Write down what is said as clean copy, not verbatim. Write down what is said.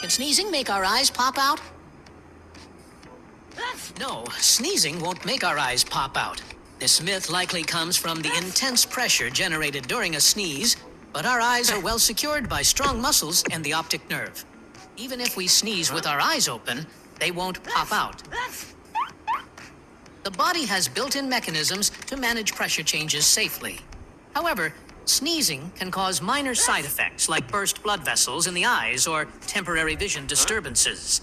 Can sneezing make our eyes pop out? No, sneezing won't make our eyes pop out. This myth likely comes from the intense pressure generated during a sneeze, but our eyes are well secured by strong muscles and the optic nerve. Even if we sneeze with our eyes open, they won't pop out. The body has built-in mechanisms to manage pressure changes safely. However, sneezing can cause minor side effects like burst blood vessels in the eyes or temporary vision disturbances.